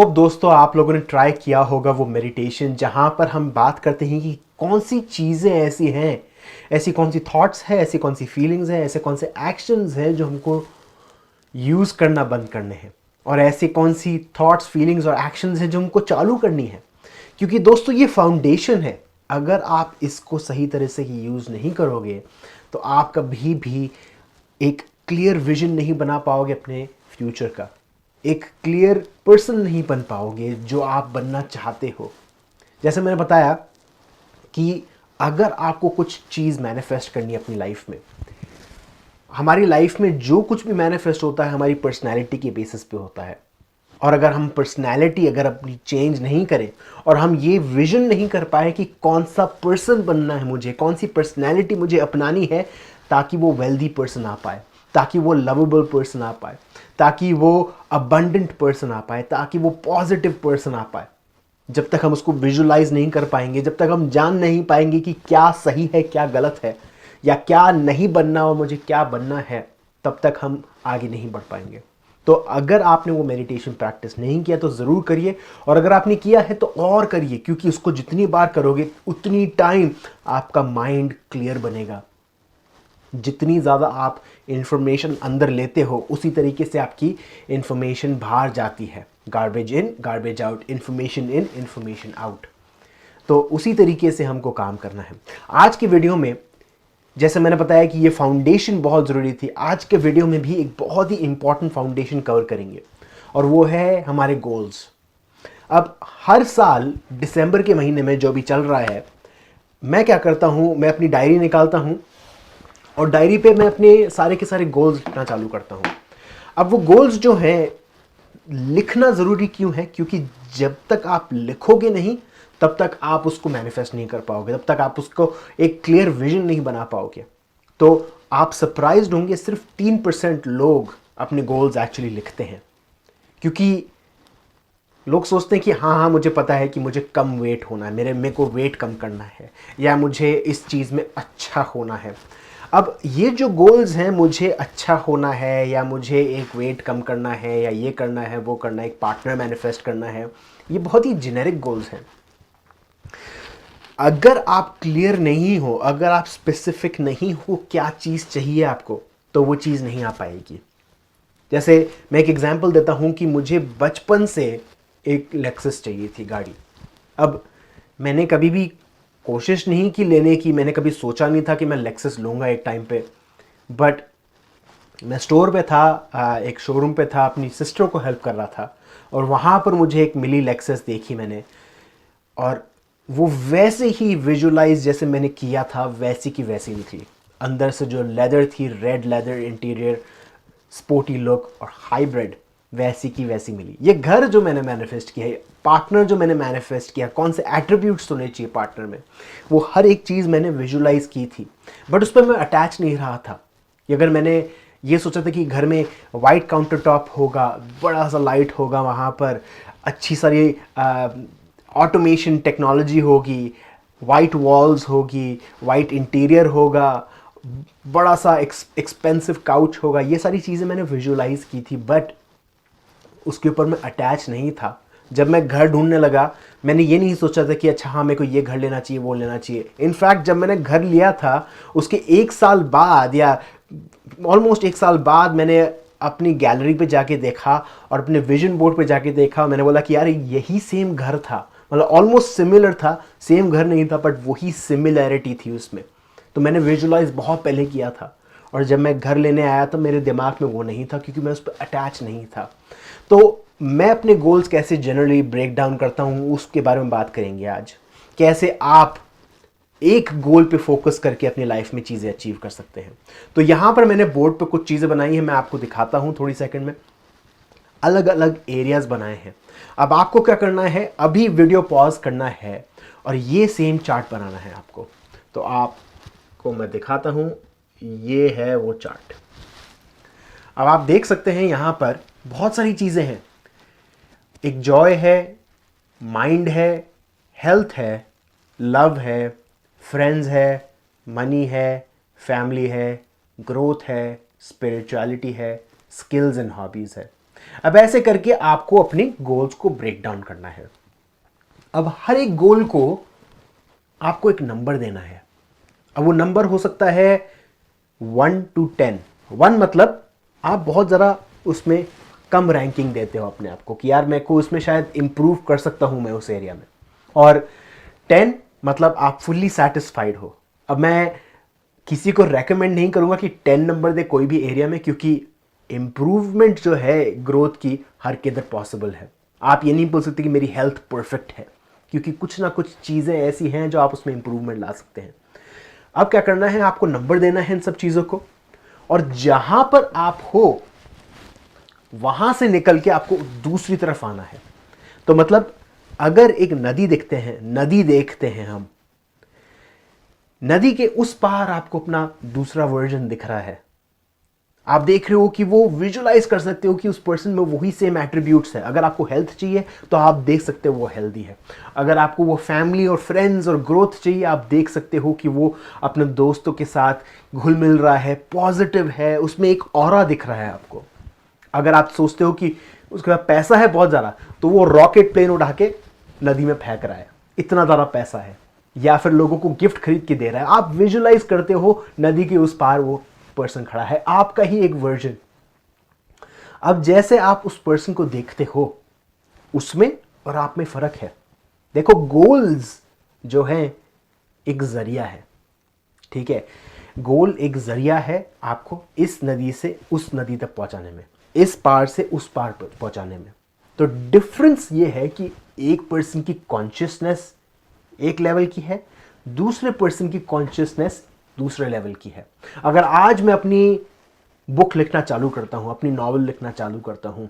तो दोस्तों आप लोगों ने ट्राई किया होगा वो मेडिटेशन जहां पर हम बात करते हैं कि कौन सी चीज़ें ऐसी हैं, ऐसी कौन सी थॉट्स है, ऐसी कौन सी फीलिंग्स हैं, ऐसे कौन से एक्शंस हैं जो हमको यूज़ करना बंद करने हैं और ऐसी कौन सी थॉट्स फीलिंग्स और एक्शंस हैं जो हमको चालू करनी है। क्योंकि दोस्तों ये फाउंडेशन है, अगर आप इसको सही तरह से यूज़ नहीं करोगे तो आप कभी भी एक क्लियर विजन नहीं बना पाओगे अपने फ्यूचर का, एक क्लियर पर्सन नहीं बन पाओगे जो आप बनना चाहते हो। जैसे मैंने बताया कि अगर आपको कुछ चीज़ मैनिफेस्ट करनी है अपनी लाइफ में, हमारी लाइफ में जो कुछ भी मैनिफेस्ट होता है हमारी पर्सनैलिटी के बेसिस पे होता है। और अगर हम पर्सनैलिटी अगर अपनी चेंज नहीं करें और हम ये विजन नहीं कर पाए कि कौन सा पर्सन बनना है मुझे, कौन सी पर्सनैलिटी मुझे अपनानी है ताकि वो वेल्दी पर्सन आ पाए, ताकि वो लवेबल पर्सन आ पाए, ताकि वो अबंडेंट पर्सन आ पाए, ताकि वो पॉजिटिव पर्सन आ पाए, जब तक हम उसको विजुलाइज नहीं कर पाएंगे, जब तक हम जान नहीं पाएंगे कि क्या सही है क्या गलत है या क्या नहीं बनना और मुझे क्या बनना है, तब तक हम आगे नहीं बढ़ पाएंगे। तो अगर आपने वो मेडिटेशन प्रैक्टिस नहीं किया तो ज़रूर करिए, और अगर आपने किया है तो और करिए, क्योंकि उसको जितनी बार करोगे उतनी टाइम आपका माइंड क्लियर बनेगा। जितनी ज़्यादा आप इंफॉर्मेशन अंदर लेते हो उसी तरीके से आपकी इंफॉर्मेशन बाहर जाती है। Garbage in garbage out, information in information out. तो उसी तरीके से हमको काम करना है। आज की वीडियो में जैसे मैंने बताया कि ये फाउंडेशन बहुत ज़रूरी थी, आज के वीडियो में भी एक बहुत ही इंपॉर्टेंट फाउंडेशन कवर करेंगे और वो है हमारे गोल्स। अब हर साल दिसंबर के महीने में जो भी चल रहा है, मैं क्या करता हूँ, मैं अपनी डायरी निकालता हूँ और डायरी पे मैं अपने सारे के सारे गोल्स लिखना चालू करता हूँ। अब वो गोल्स जो हैं, लिखना ज़रूरी क्यों है? क्योंकि जब तक आप लिखोगे नहीं तब तक आप उसको मैनिफेस्ट नहीं कर पाओगे, तब तक आप उसको एक क्लियर विजन नहीं बना पाओगे। तो आप सरप्राइज्ड होंगे, सिर्फ 3% लोग अपने गोल्स एक्चुअली लिखते हैं। क्योंकि लोग सोचते हैं कि हाँ हाँ मुझे पता है कि मुझे कम वेट होना है, मेरे को वेट कम करना है, या मुझे इस चीज़ में अच्छा होना है। अब ये जो गोल्स हैं, मुझे अच्छा होना है या मुझे एक वेट कम करना है या ये करना है वो करना है, एक पार्टनर मैनिफेस्ट करना है, ये बहुत ही जेनेरिक गोल्स हैं। अगर आप क्लियर नहीं हो, अगर आप स्पेसिफिक नहीं हो क्या चीज़ चाहिए आपको, तो वो चीज़ नहीं आ पाएगी। जैसे मैं एक एग्जांपल देता हूँ कि मुझे बचपन से एक लेक्सस चाहिए थी गाड़ी। अब मैंने कभी भी कोशिश नहीं की लेने की, मैंने कभी सोचा नहीं था कि मैं लेक्सस लूँगा एक टाइम पे। बट मैं स्टोर पे था, एक शोरूम पे था, अपनी सिस्टर को हेल्प कर रहा था और वहाँ पर मुझे एक मिली लेक्सस देखी मैंने, और वो वैसे ही विजुलाइज जैसे मैंने किया था वैसी की वैसी निकली। अंदर से जो लेदर थी, red leather interior, sporty look और हाइब्रिड, वैसी की वैसी मिली। ये घर जो मैंने मैनिफेस्ट किया है, पार्टनर जो मैंने मैनिफेस्ट किया, कौन से एट्रीब्यूट्स होने चाहिए पार्टनर में, वो हर एक चीज़ मैंने विजुलाइज की थी। बट उस पर मैं अटैच नहीं रहा था कि अगर मैंने ये सोचा था कि घर में वाइट काउंटर टॉप होगा, बड़ा सा लाइट होगा वहाँ पर, अच्छी सारी ऑटोमेशन टेक्नोलॉजी होगी, वाइट वॉल्स होगी, वाइट इंटीरियर होगा, बड़ा सा एक्सपेंसिव काउच होगा, ये सारी चीज़ें मैंने विजुलाइज की थी। बट उसके ऊपर मैं अटैच नहीं था। जब मैं घर ढूंढने लगा, मैंने ये नहीं सोचा था कि अच्छा हाँ मेरे को ये घर लेना चाहिए वो लेना चाहिए। इनफैक्ट जब मैंने घर लिया था उसके 1 साल बाद या ऑलमोस्ट 1 साल बाद मैंने अपनी गैलरी पे जाके देखा और अपने विजन बोर्ड पे जाके देखा, मैंने बोला कि यार यही सेम घर था, मतलब ऑलमोस्ट सिमिलर था, सेम घर नहीं था बट वही सिमिलैरिटी थी उसमें। तो मैंने विजुलाइज बहुत पहले किया था और जब मैं घर लेने आया तो मेरे दिमाग में वो नहीं था क्योंकि मैं उस पर अटैच नहीं था। तो मैं अपने गोल्स कैसे जनरली ब्रेक डाउन करता हूँ उसके बारे में बात करेंगे आज। कैसे आप एक गोल पे फोकस करके अपनी लाइफ में चीज़ें अचीव कर सकते हैं। तो यहाँ पर मैंने बोर्ड पे कुछ चीज़ें बनाई हैं, मैं आपको दिखाता हूँ थोड़ी सेकंड में। अलग अलग एरियाज बनाए हैं। अब आपको क्या करना है, अभी वीडियो पॉज करना है और ये सेम चार्ट बनाना है आपको। तो आपको मैं दिखाता हूँ, ये है वो चार्ट। अब आप देख सकते हैं यहाँ पर बहुत सारी चीज़ें हैं। एक जॉय है, माइंड है, हेल्थ है, लव है, फ्रेंड्स है, मनी है, फैमिली है, ग्रोथ है, स्पिरिचुअलिटी है, स्किल्स एंड हॉबीज़ है। अब ऐसे करके आपको अपने गोल्स को ब्रेक डाउन करना है। अब हर एक गोल को आपको एक नंबर देना है। अब वो नंबर हो सकता है 1 to 10। 1 मतलब आप बहुत ज़्यादा उसमें कम रैंकिंग देते हो अपने आप को कि यार मेरे को उसमें शायद इंप्रूव कर सकता हूं मैं उस एरिया में। और 10 मतलब आप फुल्ली सेटिस्फाइड हो। अब मैं किसी को रेकमेंड नहीं करूंगा कि 10 नंबर दे कोई भी एरिया में, क्योंकि इंप्रूवमेंट जो है ग्रोथ की हर किधर पॉसिबल है। आप ये नहीं बोल सकते कि मेरी हेल्थ परफेक्ट है, क्योंकि कुछ ना कुछ चीज़ें ऐसी हैं जो आप उसमें इंप्रूवमेंट ला सकते हैं। अब क्या करना है, आपको नंबर देना है इन सब चीज़ों को, और जहां पर आप हो वहां से निकल के आपको दूसरी तरफ आना है। तो मतलब अगर एक नदी देखते हैं हम, नदी के उस पार आपको अपना दूसरा वर्जन दिख रहा है। आप देख रहे हो कि वो विजुलाइज कर सकते हो कि उस पर्सन में वही सेम एट्रीब्यूट्स है। अगर आपको हेल्थ चाहिए तो आप देख सकते हो वो हेल्दी है। अगर आपको वो फैमिली और फ्रेंड्स और ग्रोथ चाहिए, आप देख सकते हो कि वो अपने दोस्तों के साथ घुल मिल रहा है, पॉजिटिव है, उसमें एक ऑरा दिख रहा है आपको। अगर आप सोचते हो कि उसके पास पैसा है बहुत ज़्यादा, तो वो रॉकेट प्लेन उड़ा के नदी में फेंक रहा है, इतना ज़्यादा पैसा है। या फिर लोगों को गिफ्ट खरीद के दे रहा है। आप विजुलाइज करते हो नदी के उस पार वो पर्सन खड़ा है, आपका ही एक वर्जन। अब जैसे आप उस पर्सन को देखते हो, उसमें और आप में फर्क है। देखो, गोल्स जो है एक जरिया है, ठीक है। गोल एक जरिया है आपको इस नदी से उस नदी तक पहुंचाने में, इस पार से उस पार पर पहुंचाने में। तो डिफरेंस ये है कि एक पर्सन की कॉन्शियसनेस एक लेवल की है, दूसरे पर्सन की कॉन्शियसनेस दूसरे लेवल की है। अगर आज मैं अपनी बुक लिखना चालू करता हूं, अपनी नॉवल लिखना चालू करता हूं,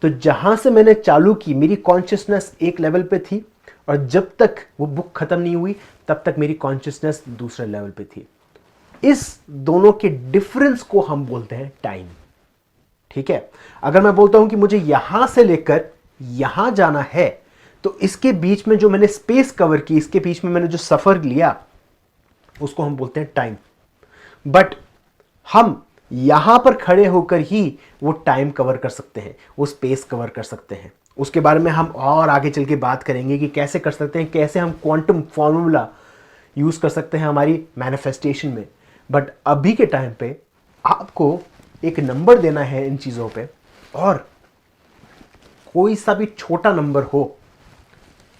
तो जहां से मैंने चालू की मेरी कॉन्शियसनेस एक लेवल पे थी, और जब तक वो बुक खत्म नहीं हुई तब तक मेरी कॉन्शियसनेस दूसरे लेवल पे थी। इस दोनों के डिफरेंस को हम बोलते हैं टाइम, ठीक है। अगर मैं बोलता हूं कि मुझे यहां से लेकर यहां जाना है, तो इसके बीच में जो मैंने स्पेस कवर की, इसके बीच में मैंने जो सफर लिया, उसको हम बोलते हैं टाइम। बट हम यहां पर खड़े होकर ही वो टाइम कवर कर सकते हैं, वो स्पेस कवर कर सकते हैं। उसके बारे में हम और आगे चल के बात करेंगे कि कैसे कर सकते हैं, कैसे हम क्वांटम फॉर्मूला यूज कर सकते हैं हमारी मैनिफेस्टेशन में। बट अभी के टाइम पे आपको एक नंबर देना है इन चीजों पे, और कोई सा भी छोटा नंबर हो,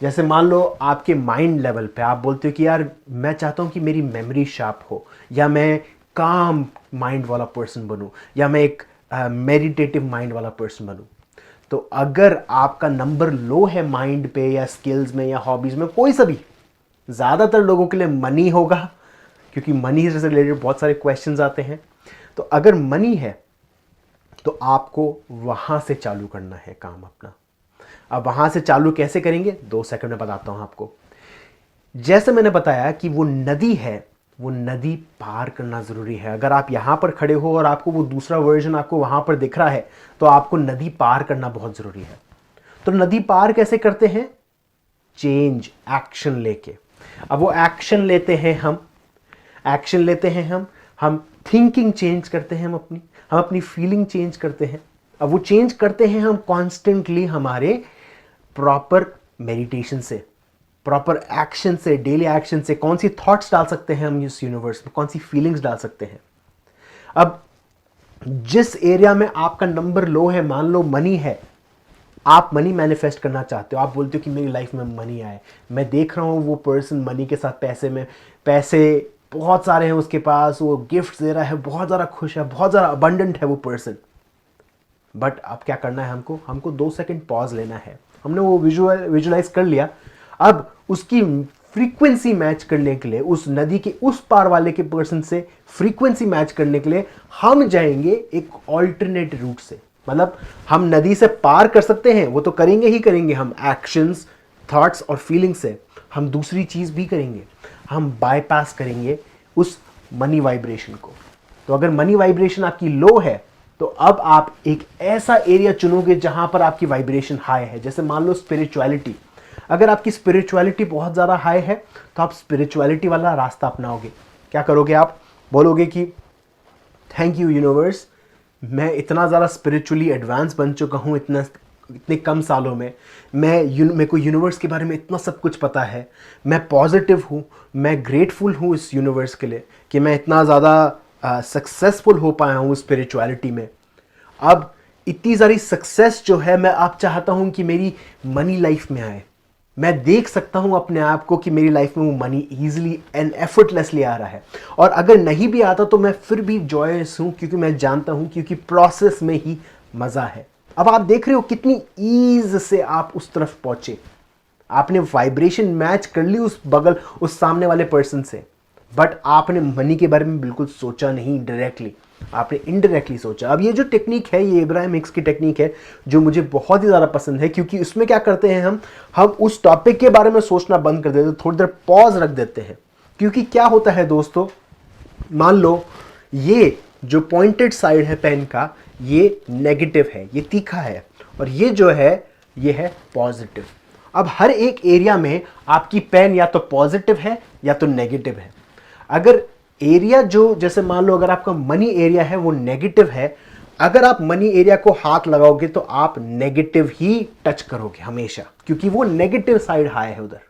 जैसे मान लो आपके माइंड लेवल पे आप बोलते हो कि यार मैं चाहता हूं कि मेरी मेमोरी शार्प हो, या मैं काम माइंड वाला पर्सन बनूं, या मैं एक मेडिटेटिव माइंड वाला पर्सन बनूं। तो अगर आपका नंबर लो है माइंड पे या स्किल्स में या हॉबीज में, कोई सा भी, ज़्यादातर लोगों के लिए मनी होगा, क्योंकि मनी से रिलेटेड बहुत सारे क्वेश्चंस आते हैं। तो अगर मनी है तो आपको वहां से चालू करना है काम अपना। अब वहां से चालू कैसे करेंगे, 2 सेकंड में बताता हूं आपको। जैसे मैंने बताया कि वो नदी है, वो नदी पार करना जरूरी है। अगर आप यहां पर खड़े हो और आपको वो दूसरा वर्जन आपको वहां पर दिख रहा है, तो आपको नदी पार करना बहुत जरूरी है। तो नदी पार कैसे करते हैं, चेंज, एक्शन लेके। अब वो एक्शन लेते हैं हम थिंकिंग चेंज करते हैं, हम अपनी फीलिंग चेंज करते हैं। अब वो चेंज करते हैं हम कॉन्स्टेंटली हमारे प्रॉपर मेडिटेशन से, प्रॉपर एक्शन से, डेली एक्शन से। कौन सी थॉट्स डाल सकते हैं हम इस यूनिवर्स में, कौन सी फीलिंग्स डाल सकते हैं। अब जिस एरिया में आपका नंबर लो है, मान लो मनी है, आप मनी मैनिफेस्ट करना चाहते हो, आप बोलते हो कि मेरी लाइफ में मनी आए, मैं देख रहा हूँ वो पर्सन मनी के साथ पैसे बहुत सारे हैं उसके पास, वो गिफ्ट दे रहा है, बहुत ज़्यादा खुश है, बहुत ज़्यादा अबंडेंट है वो पर्सन। बट अब क्या करना है हमको 2 सेकंड पॉज लेना है। हमने वो विजुलाइज कर लिया। अब उसकी फ्रीक्वेंसी मैच करने के लिए, उस नदी के उस पार वाले के पर्सन से फ्रीक्वेंसी मैच करने के लिए हम जाएंगे एक ऑल्टरनेट रूट से। मतलब हम नदी से पार कर सकते हैं, वो तो करेंगे ही करेंगे हम, एक्शंस, थॉट्स और फीलिंग्स से। हम दूसरी चीज भी करेंगे, हम बाईपास करेंगे उस मनी वाइब्रेशन को। तो अगर मनी वाइब्रेशन आपकी लो है, तो अब आप एक ऐसा एरिया चुनोगे जहां पर आपकी वाइब्रेशन हाई है। जैसे मान लो स्पिरिचुअलिटी, अगर आपकी स्पिरिचुअलिटी बहुत ज़्यादा हाई है, तो आप स्पिरिचुअलिटी वाला रास्ता अपनाओगे। क्या करोगे, आप बोलोगे कि थैंक यू यूनिवर्स, मैं इतना ज़्यादा स्पिरिचुअली एडवांस बन चुका हूँ इतने कम सालों में। मेरे को यूनिवर्स के बारे में इतना सब कुछ पता है। मैं पॉजिटिव हूँ, मैं ग्रेटफुल हूँ इस यूनिवर्स के लिए कि मैं इतना ज़्यादा सक्सेसफुल हो पाया हूँ स्पिरिचुअलिटी में। अब इतनी सारी सक्सेस जो है मैं अब चाहता हूँ कि मेरी मनी लाइफ में आए। मैं देख सकता हूँ अपने आप को कि मेरी लाइफ में वो मनी ईजिली एंड एफर्टलेसली आ रहा है, और अगर नहीं भी आता तो मैं फिर भी जॉयस हूँ, क्योंकि मैं जानता हूँ क्योंकि प्रोसेस में ही मज़ा है। अब आप देख रहे हो कितनी ईज से आप उस तरफ पहुंचे। आपने वाइब्रेशन मैच कर ली उस सामने वाले पर्सन से, बट आपने मनी के बारे में बिल्कुल सोचा नहीं डायरेक्टली, आपने इनडायरेक्टली सोचा। अब ये जो टेक्निक है, ये इब्राहिम हिक्स की टेक्निक है जो मुझे बहुत ही ज़्यादा पसंद है, क्योंकि उसमें क्या करते हैं हम उस टॉपिक के बारे में सोचना बंद कर देते हैं, थोड़ी देर पॉज रख देते हैं। क्योंकि क्या होता है दोस्तों, मान लो ये जो पॉइंटेड साइड है पेन का, ये नेगेटिव है, ये तीखा है, और ये जो है ये है पॉजिटिव। अब हर एक एरिया में आपकी पेन या तो पॉजिटिव है या तो नेगेटिव है। अगर एरिया जो, जैसे मान लो अगर आपका मनी एरिया है वो नेगेटिव है, अगर आप मनी एरिया को हाथ लगाओगे तो आप नेगेटिव ही टच करोगे हमेशा, क्योंकि वो नेगेटिव साइड हाई है उधर।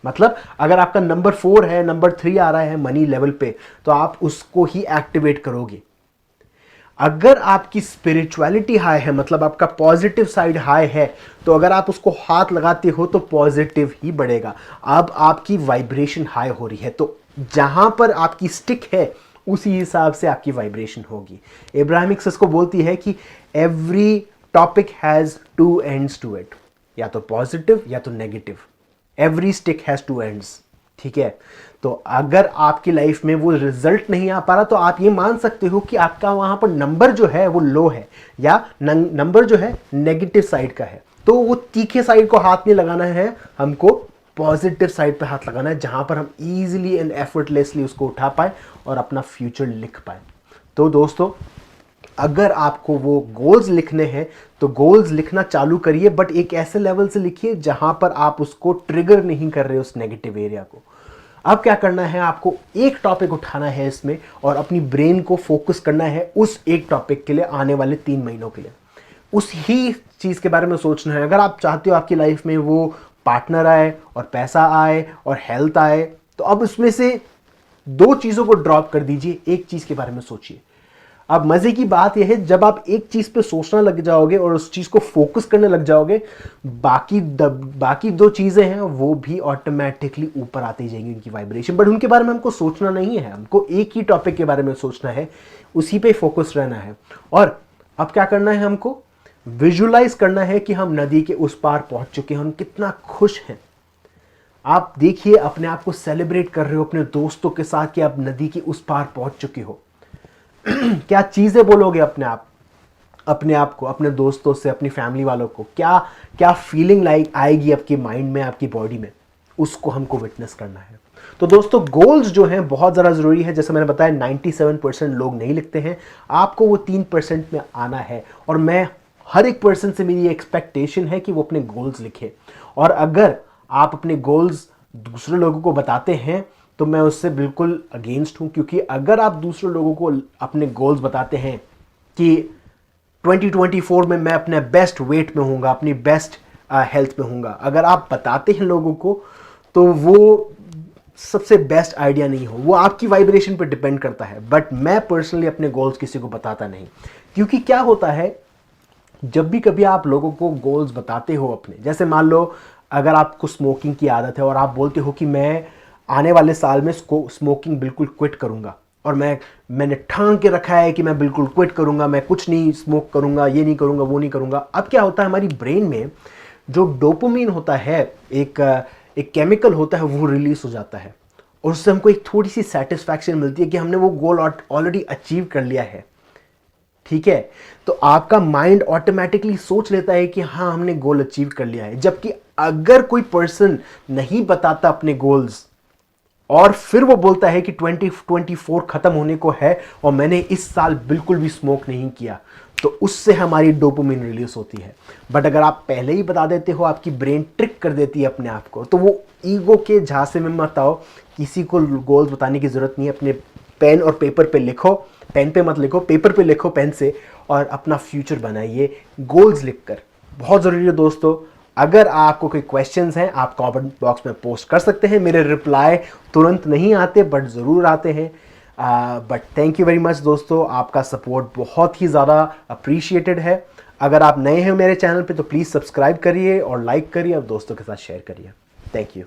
मतलब अगर आपका नंबर 4 है, नंबर 3 आ रहा है मनी लेवल पे, तो आप उसको ही एक्टिवेट करोगे। अगर आपकी स्पिरिचुअलिटी हाई है, मतलब आपका पॉजिटिव साइड हाई है, तो अगर आप उसको हाथ लगाते हो तो पॉजिटिव ही बढ़ेगा। अब आपकी वाइब्रेशन हाई हो रही है, तो जहां पर आपकी स्टिक है उसी हिसाब से आपकी वाइब्रेशन होगी। इब्राहिम हिक्स इसको बोलती है कि every topic has 2 ends to it, या तो पॉजिटिव या तो negative. Every stick has 2 ends, ठीक है। तो अगर आपकी लाइफ में वो रिजल्ट नहीं आ पा रहा, तो आप ये मान सकते हो कि आपका वहां पर नंबर जो है वो लो है, या नंबर जो है नेगेटिव साइड का है। तो वो तीखे साइड को हाथ नहीं लगाना है, हमको पॉजिटिव साइड पे हाथ लगाना है, जहां पर हम इजीली एंड एफर्टलेसली उसको उठा पाए और अपना फ्यूचर लिख पाए। तो दोस्तों, अगर आपको वो गोल्स लिखने हैं तो गोल्स लिखना चालू करिए, बट एक ऐसे लेवल से लिखिए जहां पर आप उसको ट्रिगर नहीं कर रहे उस नेगेटिव एरिया को। अब क्या करना है, आपको एक टॉपिक उठाना है इसमें और अपनी ब्रेन को फोकस करना है उस एक टॉपिक के लिए आने वाले 3 महीनों के लिए। उस ही चीज़ के बारे में सोचना है। अगर आप चाहते हो आपकी लाइफ में वो पार्टनर आए और पैसा आए और हेल्थ आए, तो अब उसमें से 2 चीज़ों को ड्रॉप कर दीजिए, एक चीज़ के बारे में सोचिए। अब मजे की बात यह है, जब आप एक चीज पे सोचना लग जाओगे और उस चीज को फोकस करने लग जाओगे, बाकी 2 चीजें हैं वो भी ऑटोमेटिकली ऊपर आती जाएंगी उनकी वाइब्रेशन, बट उनके बारे में हमको सोचना नहीं है। हमको एक ही टॉपिक के बारे में सोचना है, उसी पे फोकस रहना है। और अब क्या करना है, हमको विजुअलाइज करना है कि हम नदी के उस पार पहुंच चुके हैं, हम कितना खुश हैं। आप देखिए, अपने आप को सेलिब्रेट कर रहे हो अपने दोस्तों के साथ कि आप नदी के उस पार पहुंच चुके हो। क्या चीजें बोलोगे अपने आप को, अपने दोस्तों से, अपनी फैमिली वालों को, क्या क्या फीलिंग आएगी आपकी माइंड में, आपकी बॉडी में, उसको हमको विटनेस करना है। तो दोस्तों, गोल्स जो हैं बहुत ज़्यादा ज़रूरी है। जैसे मैंने बताया 97% लोग नहीं लिखते हैं, आपको वो 3% में आना है। और मैं हर एक पर्सन से मेरी एक्सपेक्टेशन है कि वो अपने गोल्स लिखे। और अगर आप अपने गोल्स दूसरे लोगों को बताते हैं तो मैं उससे बिल्कुल अगेंस्ट हूं, क्योंकि अगर आप दूसरे लोगों को अपने गोल्स बताते हैं कि 2024 में मैं अपने बेस्ट वेट में हूँगा, अपनी बेस्ट हेल्थ में हूँगा, अगर आप बताते हैं लोगों को, तो वो सबसे बेस्ट आइडिया नहीं हो। वो आपकी वाइब्रेशन पर डिपेंड करता है, बट मैं पर्सनली अपने गोल्स किसी को बताता नहीं। क्योंकि क्या होता है, जब भी कभी आप लोगों को गोल्स बताते हो अपने, जैसे मान लो अगर आपको स्मोकिंग की आदत है और आप बोलते हो कि मैं आने वाले साल में स्मोकिंग बिल्कुल क्विट करूंगा, और मैंने ठान के रखा है कि मैं बिल्कुल क्विट करूंगा, मैं कुछ नहीं स्मोक करूंगा, ये नहीं करूंगा, वो नहीं करूंगा। अब क्या होता है, हमारी ब्रेन में जो डोपामिन होता है, एक केमिकल होता है, वो रिलीज हो जाता है, और उससे हमको एक थोड़ी सी सेटिस्फैक्शन मिलती है कि हमने वो गोल ऑलरेडी अचीव कर लिया है। ठीक है, तो आपका माइंड ऑटोमेटिकली सोच लेता है कि हाँ, हमने गोल अचीव कर लिया है। जबकि अगर कोई पर्सन नहीं बताता अपने गोल्स और फिर वो बोलता है कि 2024 खत्म होने को है और मैंने इस साल बिल्कुल भी स्मोक नहीं किया, तो उससे हमारी डोपामिन रिलीज होती है। बट अगर आप पहले ही बता देते हो, आपकी ब्रेन ट्रिक कर देती है अपने आप को, तो वो ईगो के झांसे में मत आओ। किसी को गोल्स बताने की जरूरत नहीं है, अपने पेन और पेपर पे लिखो, पेन पे मत लिखो, पेपर पे लिखो पेन से, और अपना फ्यूचर बनाइए गोल्स लिखकर। बहुत ज़रूरी है दोस्तों। अगर आपको कोई क्वेश्चंस हैं आप कमेंट बॉक्स में पोस्ट कर सकते हैं। मेरे रिप्लाई तुरंत नहीं आते बट ज़रूर आते हैं। But thank you very much दोस्तों, आपका सपोर्ट बहुत ही ज़्यादा अप्रिशिएटेड है। अगर आप नए हैं मेरे चैनल पे तो प्लीज़ सब्सक्राइब करिए और लाइक करिए और दोस्तों के साथ शेयर करिए। Thank you.